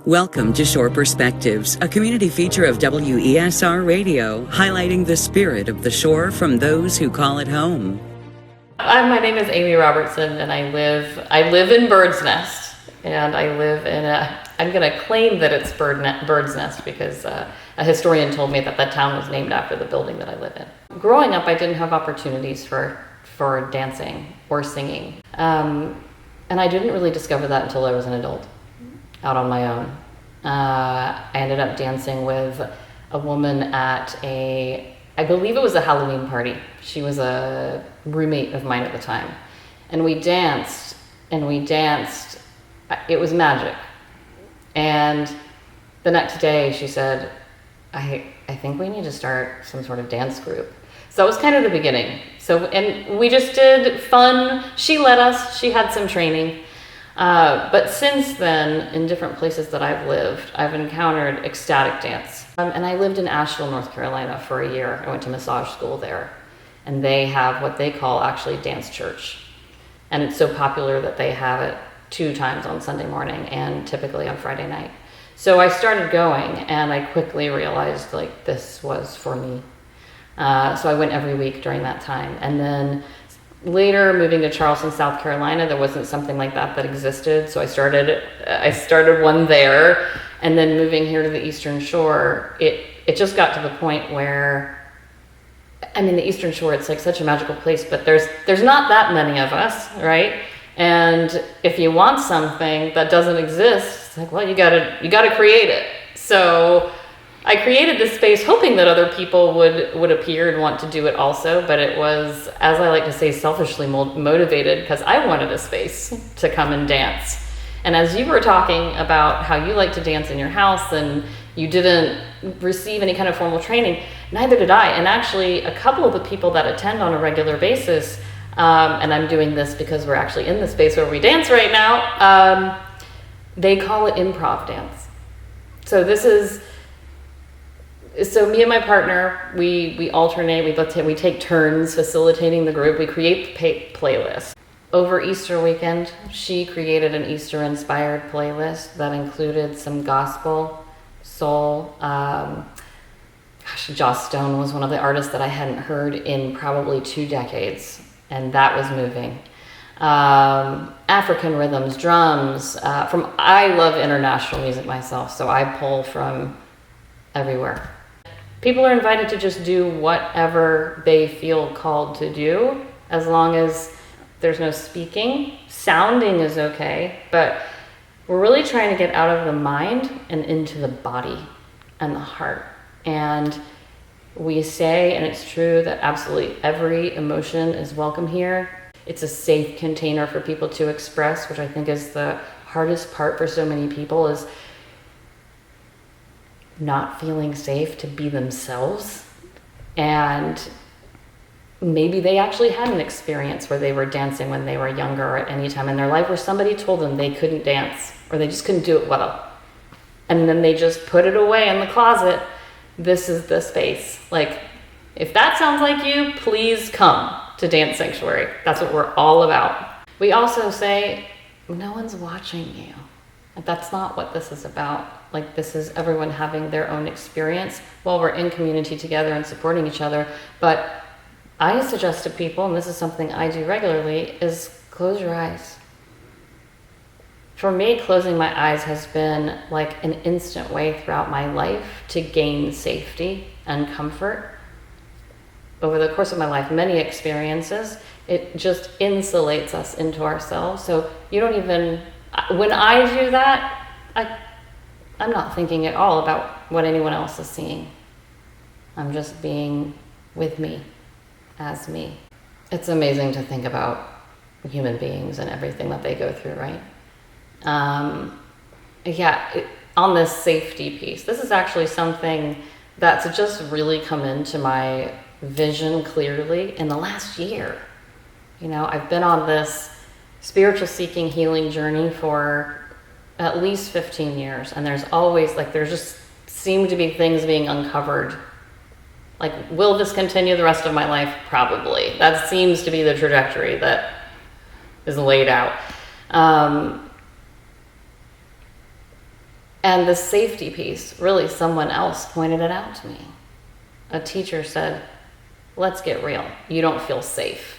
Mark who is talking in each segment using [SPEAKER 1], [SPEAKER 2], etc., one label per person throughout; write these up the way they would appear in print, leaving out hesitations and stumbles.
[SPEAKER 1] Welcome to Shore Perspectives, a community feature of WESR Radio, highlighting the spirit of the shore from those who call it home.
[SPEAKER 2] My name is Amy Robertson, and I live in Bird's Nest, and I live in I'm going to claim that it's Bird's Nest because a historian told me that that town was named after the building that I live in. Growing up, I didn't have opportunities for dancing or singing, and I didn't really discover that until I was an adult, out on my own. I ended up dancing with a woman at I believe it was a Halloween party. She was a roommate of mine at the time. And we danced. It was magic. And the next day she said, I think we need to start some sort of dance group. So it was kind of the beginning. And we just did fun. She let us. She had some training. But since then, in different places that I've lived, I've encountered ecstatic dance. And I lived in Asheville, North Carolina for a year. I went to massage school there. And they have what they call actually dance church. And it's so popular that they have it 2 times on Sunday morning and typically on Friday night. So I started going, and I quickly realized like this was for me. So I went every week during that time. And then later, moving to Charleston, South Carolina, there wasn't something like that existed. So I started one there, and then moving here to the Eastern Shore, it just got to the point where, I mean, the Eastern Shore, it's like such a magical place, but there's not that many of us, right? And if you want something that doesn't exist, it's like, well, you gotta create it. So I created this space hoping that other people would appear and want to do it also, but it was, as I like to say, selfishly motivated because I wanted a space to come and dance. And as you were talking about how you like to dance in your house and you didn't receive any kind of formal training, neither did I. And actually, a couple of the people that attend on a regular basis, and I'm doing this because we're actually in the space where we dance right now, they call it improv dance. So me and my partner, we alternate, we take turns facilitating the group, we create the playlist. Over Easter weekend, she created an Easter-inspired playlist that included some gospel, soul. Joss Stone was one of the artists that I hadn't heard in probably 2 decades, and that was moving. African rhythms, drums. I love international music myself, so I pull from everywhere. People are invited to just do whatever they feel called to do, as long as there's no speaking. Sounding is okay, but we're really trying to get out of the mind and into the body and the heart. And we say, and it's true, that absolutely every emotion is welcome here. It's a safe container for people to express, which I think is the hardest part for so many people, is not feeling safe to be themselves. And maybe they actually had an experience where they were dancing when they were younger or at any time in their life where somebody told them they couldn't dance or they just couldn't do it well. And then they just put it away in the closet. This is the space. Like, if that sounds like you, please come to Dance Sanctuary. That's what we're all about. We also say, no one's watching you. That's not what this is about. Like, this is everyone having their own experience while we're in community together and supporting each other. But I suggest to people, and this is something I do regularly, is close your eyes. For me, closing my eyes has been like an instant way throughout my life to gain safety and comfort. Over the course of my life, many experiences, it just insulates us into ourselves. So you don't even, when I do that, I'm not thinking at all about what anyone else is seeing. I'm just being with me, as me. It's amazing to think about human beings and everything that they go through, right? On this safety piece, this is actually something that's just really come into my vision clearly in the last year. You know, I've been on this spiritual seeking healing journey for at least 15 years, and there's always there just seem to be things being uncovered. Like, will this continue the rest of my life? Probably. That seems to be the trajectory that is laid out. And the safety piece, really someone else pointed it out to me. A teacher said, let's get real. You don't feel safe.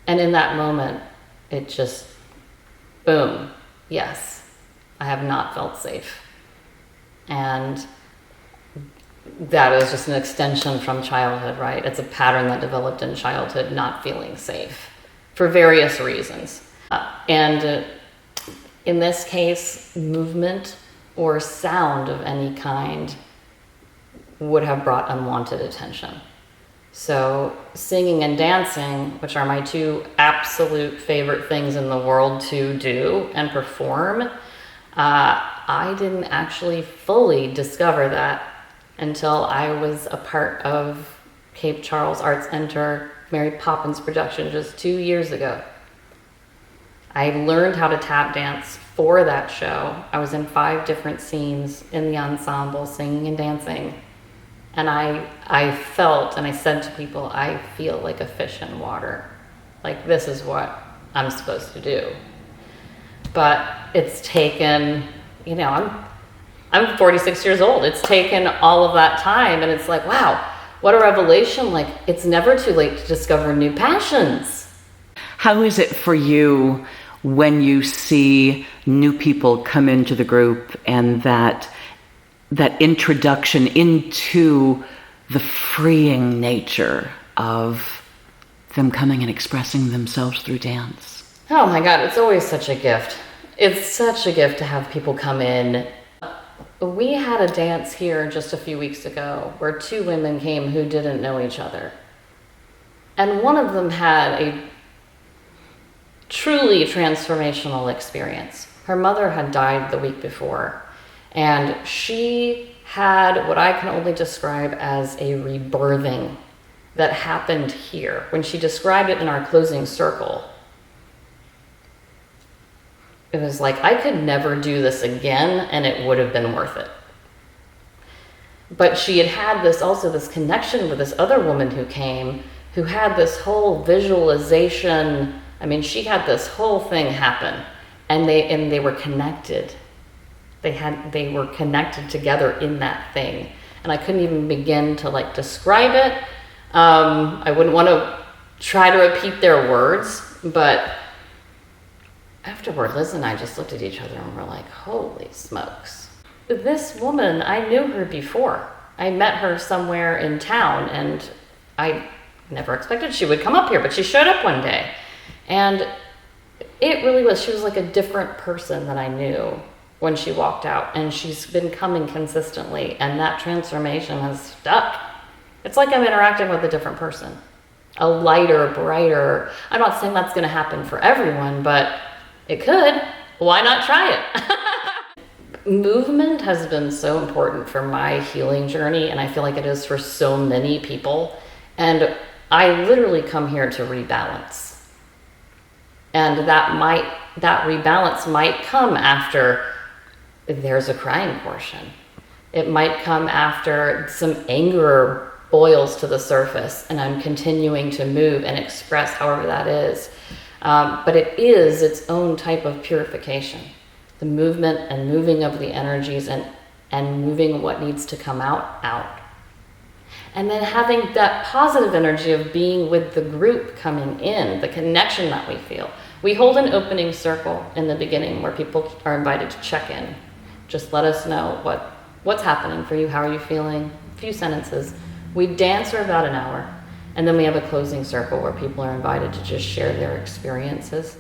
[SPEAKER 2] And in that moment, it just, boom, yes, I have not felt safe. And that is just an extension from childhood, right? It's a pattern that developed in childhood, not feeling safe for various reasons. And in this case, movement or sound of any kind would have brought unwanted attention. So singing and dancing, which are my two absolute favorite things in the world to do and perform, I didn't actually fully discover that until I was a part of Cape Charles Arts Center Mary Poppins production just 2 years ago. I learned how to tap dance for that show. I was in 5 different scenes in the ensemble, singing and dancing. And I felt, and I said to people, I feel like a fish in water. Like, this is what I'm supposed to do. But it's taken, I'm 46 years old. It's taken all of that time, and it's like, wow, what a revelation. Like, it's never too late to discover new passions.
[SPEAKER 1] How is it for you when you see new people come into the group and that introduction into the freeing nature of them coming and expressing themselves through dance?
[SPEAKER 2] Oh my God, it's always such a gift. It's such a gift to have people come in. We had a dance here just a few weeks ago where 2 women came who didn't know each other. And one of them had a truly transformational experience. Her mother had died the week before, and she had what I can only describe as a rebirthing that happened here. When she described it in our closing circle, it was like, I could never do this again, and it would have been worth it. But she had this connection with this other woman who came, who had this whole visualization. I mean, she had this whole thing happen, and they were connected. They were connected together in that thing, and I couldn't even begin to describe it. I wouldn't want to try to repeat their words, but afterward, Liz and I just looked at each other and were like, holy smokes. This woman, I knew her before. I met her somewhere in town, and I never expected she would come up here, but she showed up one day. And it really was, she was like a different person than I knew when she walked out, and she's been coming consistently, and that transformation has stuck. It's like I'm interacting with a different person, a lighter, brighter. I'm not saying that's going to happen for everyone, but it could. Why not try it? Movement has been so important for my healing journey, and I feel like it is for so many people. And I literally come here to rebalance. And that rebalance might come after there's a crying portion. It might come after some anger boils to the surface, and I'm continuing to move and express however that is. But it is its own type of purification. The movement and moving of the energies and moving what needs to come out. And then having that positive energy of being with the group coming in, the connection that we feel. We hold an opening circle in the beginning where people are invited to check in. Just let us know what's happening for you, how are you feeling, a few sentences. We dance for about an hour. And then we have a closing circle where people are invited to just share their experiences.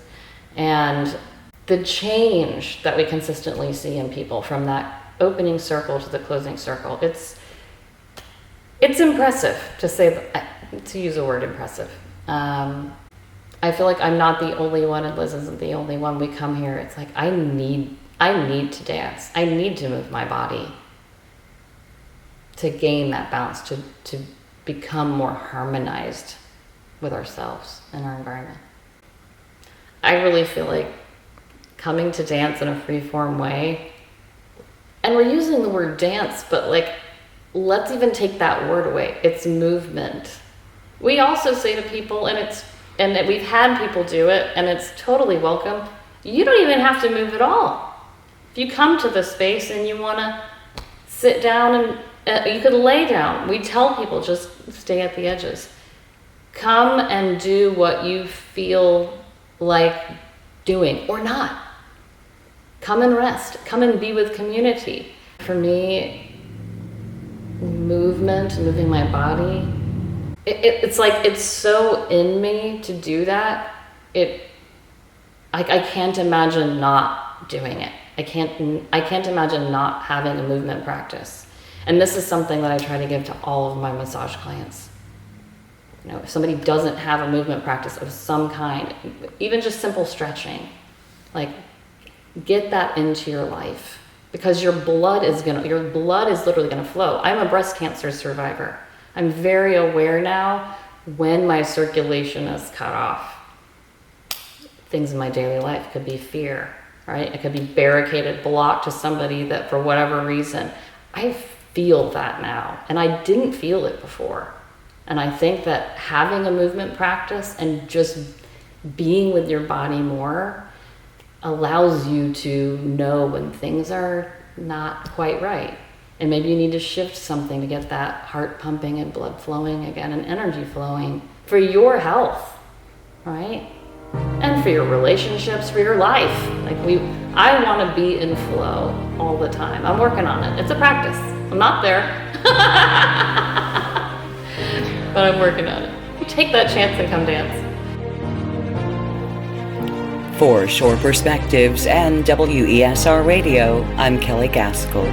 [SPEAKER 2] And the change that we consistently see in people from that opening circle to the closing circle, it's impressive to use the word impressive. I feel like I'm not the only one, and Liz isn't the only one. We come here, it's like, I need to dance. I need to move my body to gain that balance, to become more harmonized with ourselves and our environment. I really feel like coming to dance in a freeform way, and we're using the word dance, but let's even take that word away. It's movement. We also say to people, and we've had people do it, and it's totally welcome, you don't even have to move at all. If you come to the space and you want to sit down and you could lay down. We tell people just stay at the edges. Come and do what you feel like doing or not. Come and rest. Come and be with community. For me, movement, moving my body, it's like it's so in me to do that. I can't imagine not doing it. I can't imagine not having a movement practice. And this is something that I try to give to all of my massage clients. You know, if somebody doesn't have a movement practice of some kind, even just simple stretching, like get that into your life, because your blood is literally gonna flow. I'm a breast cancer survivor. I'm very aware now when my circulation is cut off. Things in my daily life could be fear, right? It could be barricaded, blocked to somebody that for whatever reason, I feel that now, and I didn't feel it before. And I think that having a movement practice and just being with your body more allows you to know when things are not quite right. And maybe you need to shift something to get that heart pumping and blood flowing again and energy flowing for your health, right? And for your relationships, for your life. I want to be in flow all the time. I'm working on it. It's a practice. I'm not there. But I'm working on it. Take that chance and come dance.
[SPEAKER 1] For Shore Perspectives and WESR Radio, I'm Kelly Gaskell.